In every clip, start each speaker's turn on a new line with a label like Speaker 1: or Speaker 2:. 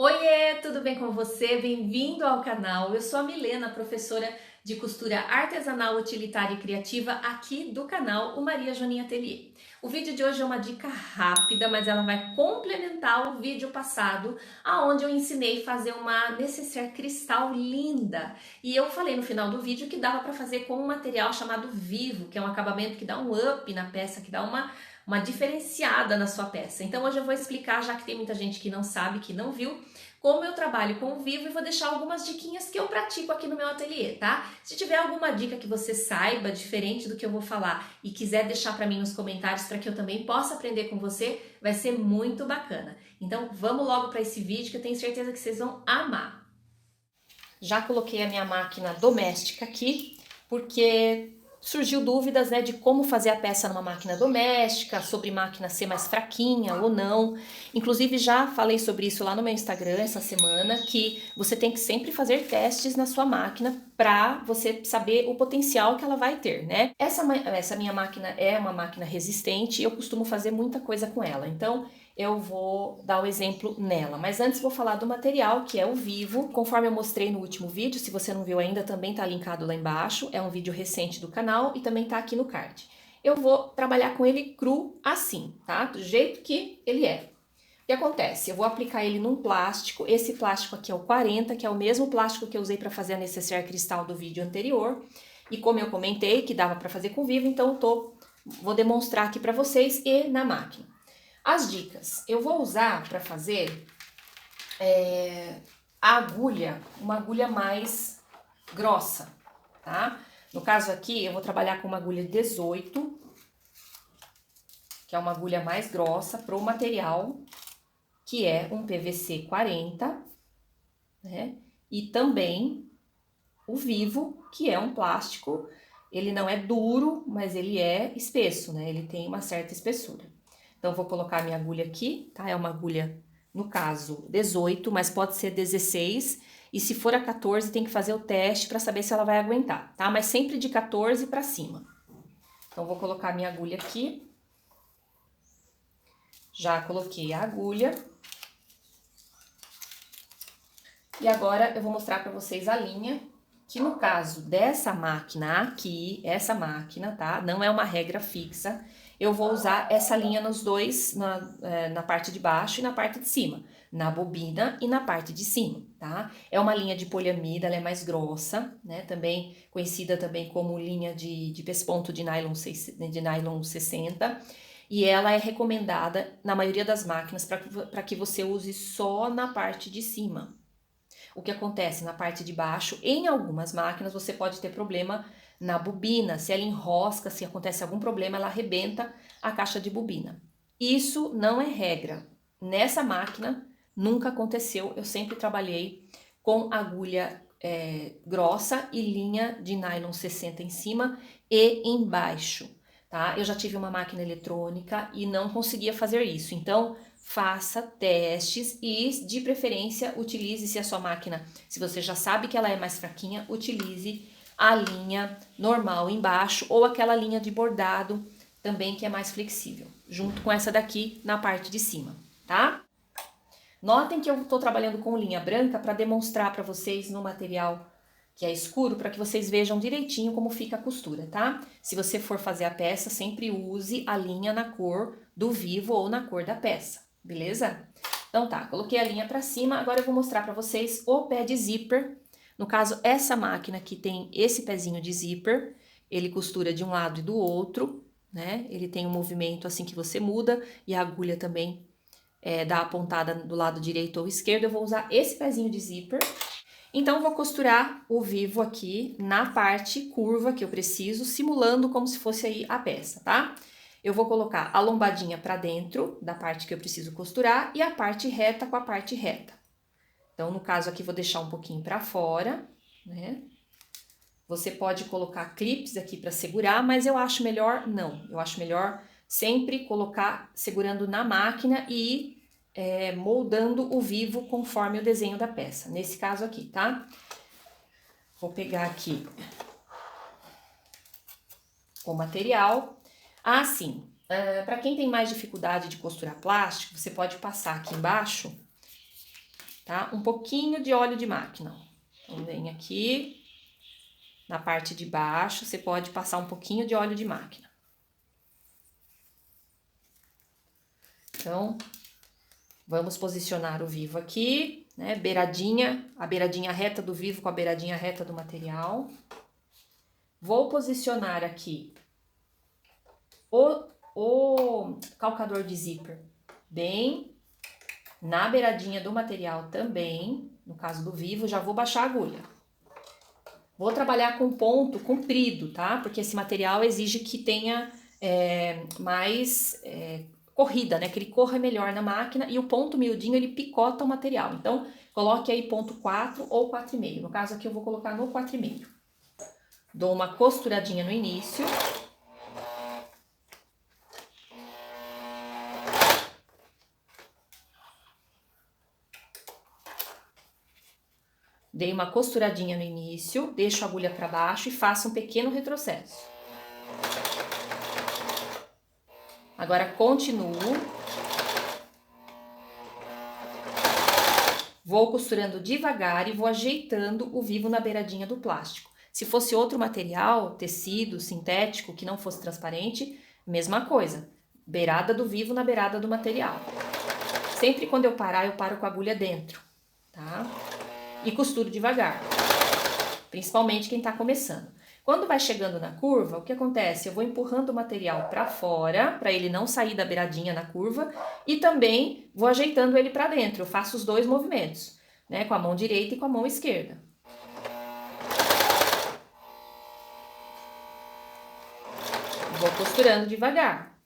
Speaker 1: Oiê, tudo bem com você? Bem-vindo ao canal. Eu sou a Milena, professora de costura artesanal, utilitária e criativa aqui do canal o Maria Joaninha Atelier. O vídeo de hoje é uma dica rápida, mas ela vai complementar o vídeo passado, aonde eu ensinei a fazer uma necessaire cristal linda. E eu falei no final do vídeo que dava para fazer com um material chamado Vivo, que é um acabamento que dá um up na peça, que dá uma diferenciada na sua peça. Então hoje eu vou explicar, já que tem muita gente que não sabe, que não viu, como eu trabalho com o Vivo e vou deixar algumas diquinhas que eu pratico aqui no meu ateliê, tá? Se tiver alguma dica que você saiba diferente do que eu vou falar e quiser deixar para mim nos comentários para que eu também possa aprender com você, vai ser muito bacana. Então vamos logo para esse vídeo que eu tenho certeza que vocês vão amar. Já coloquei a minha máquina doméstica aqui, porque surgiu dúvidas, né, de como fazer a peça numa máquina doméstica, sobre máquina ser mais fraquinha ou não. Inclusive já falei sobre isso lá no meu Instagram essa semana, que você tem que sempre fazer testes na sua máquina para você saber o potencial que ela vai ter, né? Essa minha máquina é uma máquina resistente e eu costumo fazer muita coisa com ela. Então eu vou dar o exemplo nela. Mas antes vou falar do material, que é o Vivo. Conforme eu mostrei no último vídeo, se você não viu ainda, também tá linkado lá embaixo. É um vídeo recente do canal e também tá aqui no card. Eu vou trabalhar com ele cru assim, tá? Do jeito que ele é. O que acontece? Eu vou aplicar ele num plástico. Esse plástico aqui é o 40, que é o mesmo plástico que eu usei para fazer a necessaire cristal do vídeo anterior. E como eu comentei que dava para fazer com Vivo, então vou demonstrar aqui para vocês e na máquina. As dicas, eu vou usar para fazer a agulha, uma agulha mais grossa, tá? No caso aqui, eu vou trabalhar com uma agulha 18, que é uma agulha mais grossa, para o material, que é um PVC 40, né? E também o Vivo, que é um plástico, ele não é duro, mas ele é espesso, né? Ele tem uma certa espessura. Então, vou colocar a minha agulha aqui, tá? É uma agulha, no caso, 18, mas pode ser 16. E se for a 14, tem que fazer o teste para saber se ela vai aguentar, tá? Mas sempre de 14 para cima. Então, vou colocar a minha agulha aqui. Já coloquei a agulha. E agora, eu vou mostrar para vocês a linha, que no caso dessa máquina aqui, essa máquina, tá? Não é uma regra fixa. Eu vou usar essa linha nos dois, na parte de baixo e na parte de cima, na bobina e na parte de cima, tá? É uma linha de poliamida, ela é mais grossa, né? Também conhecida também como linha de pesponto de nylon 60, e ela é recomendada na maioria das máquinas para que você use só na parte de cima. O que acontece na parte de baixo, em algumas máquinas você pode ter problema na bobina, se ela enrosca, se acontece algum problema, ela arrebenta a caixa de bobina. Isso não é regra. Nessa máquina nunca aconteceu, eu sempre trabalhei com agulha grossa e linha de nylon 60 em cima e embaixo, tá? Eu já tive uma máquina eletrônica e não conseguia fazer isso, então faça testes e, de preferência, utilize, se a sua máquina, se você já sabe que ela é mais fraquinha, utilize a linha normal embaixo ou aquela linha de bordado também que é mais flexível, junto com essa daqui na parte de cima, tá? Notem que eu tô trabalhando com linha branca para demonstrar para vocês no material que é escuro, para que vocês vejam direitinho como fica a costura, tá? Se você for fazer a peça, sempre use a linha na cor do Vivo ou na cor da peça. Beleza? Então tá, coloquei a linha pra cima, agora eu vou mostrar pra vocês o pé de zíper. No caso, essa máquina aqui tem esse pezinho de zíper, ele costura de um lado e do outro, né? Ele tem um movimento assim que você muda e a agulha também dá a pontada do lado direito ou esquerdo. Eu vou usar esse pezinho de zíper. Então, eu vou costurar o Vivo aqui na parte curva que eu preciso, simulando como se fosse aí a peça, tá? Eu vou colocar a lombadinha para dentro da parte que eu preciso costurar e a parte reta com a parte reta. Então, no caso aqui, vou deixar um pouquinho para fora, né? Você pode colocar clips aqui para segurar, mas eu acho melhor não. Eu acho melhor sempre colocar segurando na máquina e moldando o Vivo conforme o desenho da peça. Nesse caso aqui, tá? Vou pegar aqui o material. Ah, sim. Para quem tem mais dificuldade de costurar plástico, você pode passar aqui embaixo tá? Um pouquinho de óleo de máquina. Então, vem aqui, na parte de baixo, você pode passar um pouquinho de óleo de máquina. Então, vamos posicionar o vivo aqui, né? A beiradinha reta do vivo com a beiradinha reta do material. Vou posicionar aqui o calcador de zíper bem na beiradinha do material também, no caso do vivo, já vou baixar a agulha. Vou trabalhar com ponto comprido, tá? Porque esse material exige que tenha mais corrida, né? Que ele corra melhor na máquina e o ponto miudinho ele picota o material. Então, coloque aí ponto 4 ou 4,5. No caso aqui eu vou colocar no 4,5. Dou uma costuradinha no início. Dei uma costuradinha no início, deixo a agulha para baixo e faço um pequeno retrocesso. Agora continuo. Vou costurando devagar e vou ajeitando o vivo na beiradinha do plástico. Se fosse outro material, tecido, sintético, que não fosse transparente, mesma coisa. Beirada do vivo na beirada do material. Sempre quando eu parar, eu paro com a agulha dentro, tá? E costuro devagar, principalmente quem tá começando. Quando vai chegando na curva, o que acontece? Eu vou empurrando o material para fora, para ele não sair da beiradinha na curva, e também vou ajeitando ele para dentro. Eu faço os dois movimentos, né? Com a mão direita e com a mão esquerda. Vou costurando devagar.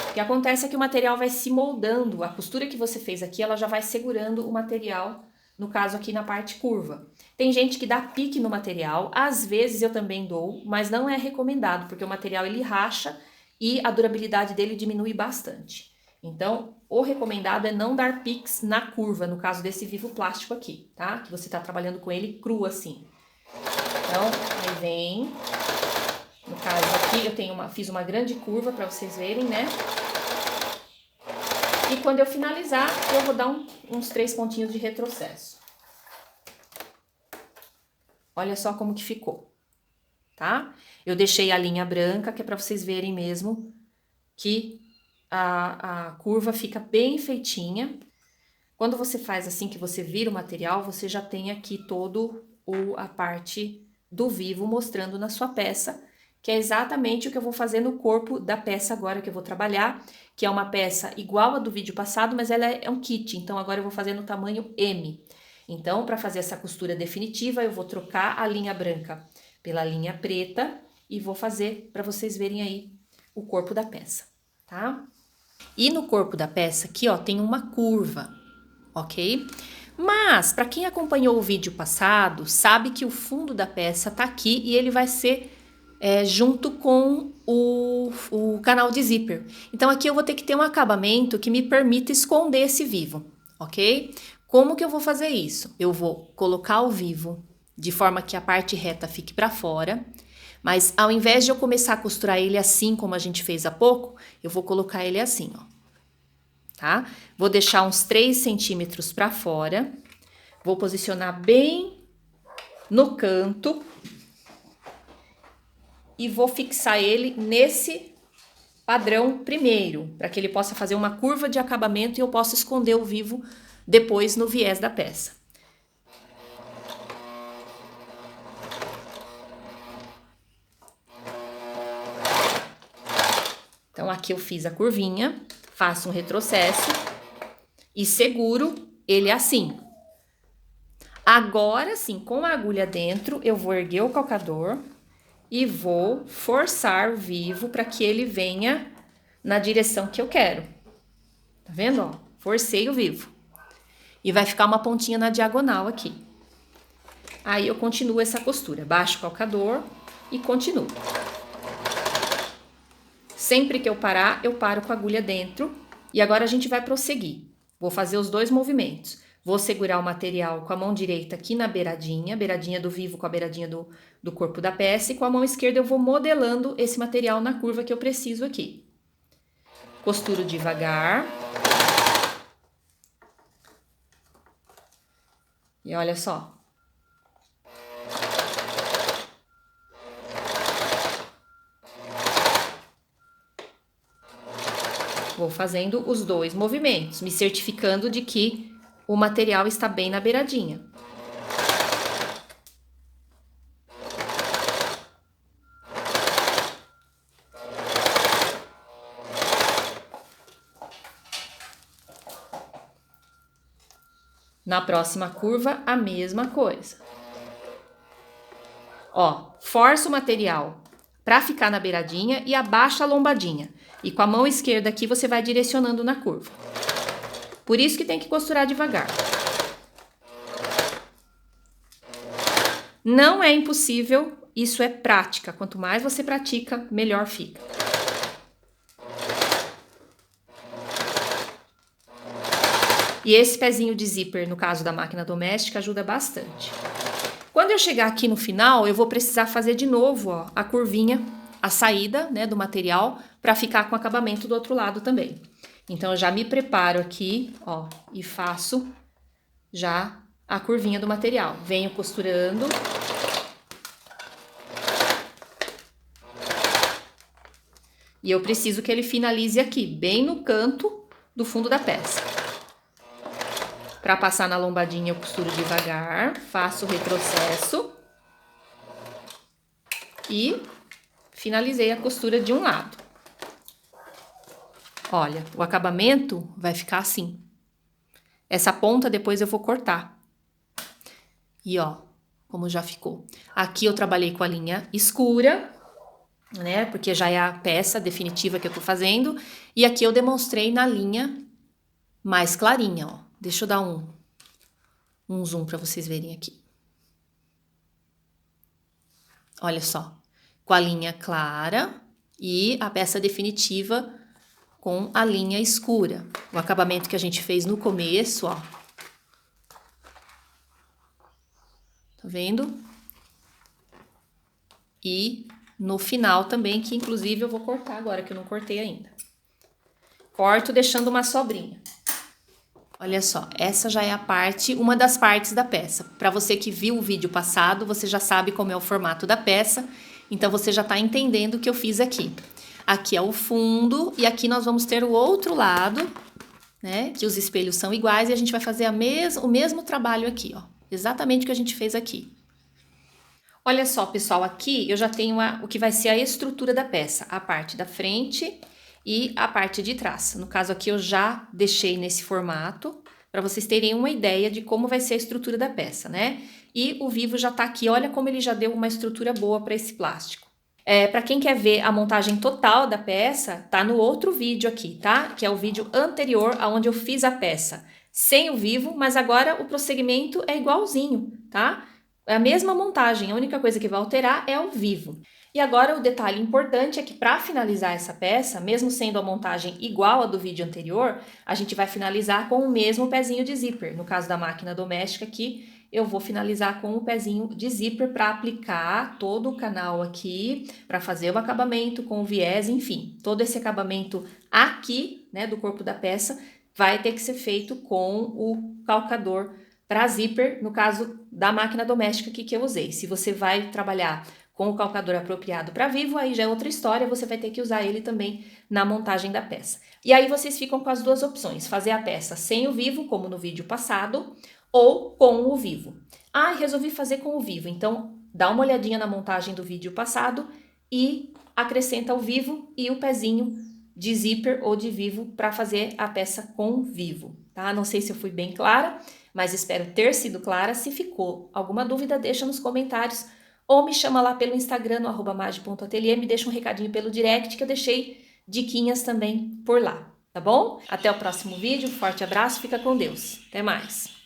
Speaker 1: O que acontece é que o material vai se moldando, a costura que você fez aqui, ela já vai segurando o material, no caso aqui na parte curva. Tem gente que dá pique no material, às vezes eu também dou, mas não é recomendado, porque o material ele racha e a durabilidade dele diminui bastante. Então, o recomendado é não dar piques na curva, no caso desse vivo plástico aqui, tá? Que você tá trabalhando com ele cru assim. Então, aí vem, no caso aqui eu fiz uma grande curva para vocês verem, né? E quando eu finalizar, eu vou dar uns 3 pontinhos de retrocesso. Olha só como que ficou, tá? Eu deixei a linha branca, que é para vocês verem mesmo que a curva fica bem feitinha. Quando você faz assim, que você vira o material, você já tem aqui a parte do vivo mostrando na sua peça, que é exatamente o que eu vou fazer no corpo da peça agora que eu vou trabalhar, que é uma peça igual a do vídeo passado, mas ela é um kit, então agora eu vou fazer no tamanho M. Então, para fazer essa costura definitiva, eu vou trocar a linha branca pela linha preta e vou fazer para vocês verem aí o corpo da peça, tá? E no corpo da peça aqui, ó, tem uma curva, ok? Mas, para quem acompanhou o vídeo passado, sabe que o fundo da peça tá aqui e ele vai ser junto com o canal de zíper. Então aqui eu vou ter que ter um acabamento que me permita esconder esse vivo, ok? Como que eu vou fazer isso? Eu vou colocar o vivo de forma que a parte reta fique para fora, mas ao invés de eu começar a costurar ele assim como a gente fez há pouco, eu vou colocar ele assim, ó, tá? Vou deixar uns 3 centímetros para fora, vou posicionar bem no canto, e vou fixar ele nesse padrão primeiro, para que ele possa fazer uma curva de acabamento e eu possa esconder o vivo depois no viés da peça. Então, aqui eu fiz a curvinha, faço um retrocesso e seguro ele assim. Agora sim, com a agulha dentro, eu vou erguer o calcador e vou forçar o vivo para que ele venha na direção que eu quero. Tá vendo, ó? Forcei o vivo. E vai ficar uma pontinha na diagonal aqui. Aí eu continuo essa costura. Baixo o calcador e continuo. Sempre que eu parar, eu paro com a agulha dentro. E agora a gente vai prosseguir. Vou fazer os dois movimentos. Vou segurar o material com a mão direita aqui na beiradinha do vivo com a beiradinha do corpo da peça, e com a mão esquerda eu vou modelando esse material na curva que eu preciso aqui. Costuro devagar. E olha só. Vou fazendo os dois movimentos, me certificando de que o material está bem na beiradinha. Na próxima curva, a mesma coisa. Ó, força o material para ficar na beiradinha e abaixa a lombadinha. E com a mão esquerda aqui você vai direcionando na curva. Por isso que tem que costurar devagar. Não é impossível, isso é prática. Quanto mais você pratica, melhor fica. E esse pezinho de zíper, no caso da máquina doméstica, ajuda bastante. Quando eu chegar aqui no final, eu vou precisar fazer de novo, ó, a curvinha, a saída, né, do material, para ficar com acabamento do outro lado também. Então, eu já me preparo aqui, ó, e faço já a curvinha do material. Venho costurando. E eu preciso que ele finalize aqui, bem no canto do fundo da peça. Para passar na lombadinha, eu costuro devagar, faço o retrocesso e finalizei a costura de um lado. Olha, o acabamento vai ficar assim. Essa ponta depois eu vou cortar. E ó, como já ficou. Aqui eu trabalhei com a linha escura, né? Porque já é a peça definitiva que eu tô fazendo. E aqui eu demonstrei na linha mais clarinha, ó. Deixa eu dar um zoom para vocês verem aqui. Olha só, com a linha clara e a peça definitiva com a linha escura. O acabamento que a gente fez no começo, ó. Tá vendo? E no final também, que inclusive eu vou cortar agora, que eu não cortei ainda. Corto deixando uma sobrinha. Olha só, essa já é a parte, uma das partes da peça. Para você que viu o vídeo passado, você já sabe como é o formato da peça, então você já tá entendendo o que eu fiz aqui. Aqui é o fundo e aqui nós vamos ter o outro lado, né? Que os espelhos são iguais e a gente vai fazer o mesmo trabalho aqui, ó. Exatamente o que a gente fez aqui. Olha só, pessoal, aqui eu já tenho o que vai ser a estrutura da peça, a parte da frente e a parte de trás. No caso aqui eu já deixei nesse formato, para vocês terem uma ideia de como vai ser a estrutura da peça, né? E o vivo já tá aqui, olha como ele já deu uma estrutura boa para esse plástico. Para quem quer ver a montagem total da peça, tá no outro vídeo aqui, tá? Que é o vídeo anterior, aonde eu fiz a peça sem o vivo, mas agora o procedimento é igualzinho, tá? É a mesma montagem, a única coisa que vai alterar é o vivo. E agora o detalhe importante é que para finalizar essa peça, mesmo sendo a montagem igual a do vídeo anterior, a gente vai finalizar com o mesmo pezinho de zíper. No caso da máquina doméstica aqui, eu vou finalizar com o pezinho de zíper para aplicar todo o canal aqui, para fazer o acabamento com o viés, enfim. Todo esse acabamento aqui, né, do corpo da peça, vai ter que ser feito com o calcador para zíper, no caso da máquina doméstica aqui que eu usei. Se você vai trabalhar com o calcador apropriado para vivo, aí já é outra história, você vai ter que usar ele também na montagem da peça. E aí vocês ficam com as duas opções, fazer a peça sem o vivo, como no vídeo passado, ou com o vivo. Ah, resolvi fazer com o vivo, então dá uma olhadinha na montagem do vídeo passado e acrescenta o vivo e o pezinho de zíper ou de vivo para fazer a peça com vivo, tá? Não sei se eu fui bem clara, mas espero ter sido clara. Se ficou alguma dúvida, deixa nos comentários ou me chama lá pelo Instagram, no @magi.atelier, me deixa um recadinho pelo direct que eu deixei diquinhas também por lá, tá bom? Até o próximo vídeo, forte abraço, fica com Deus, até mais!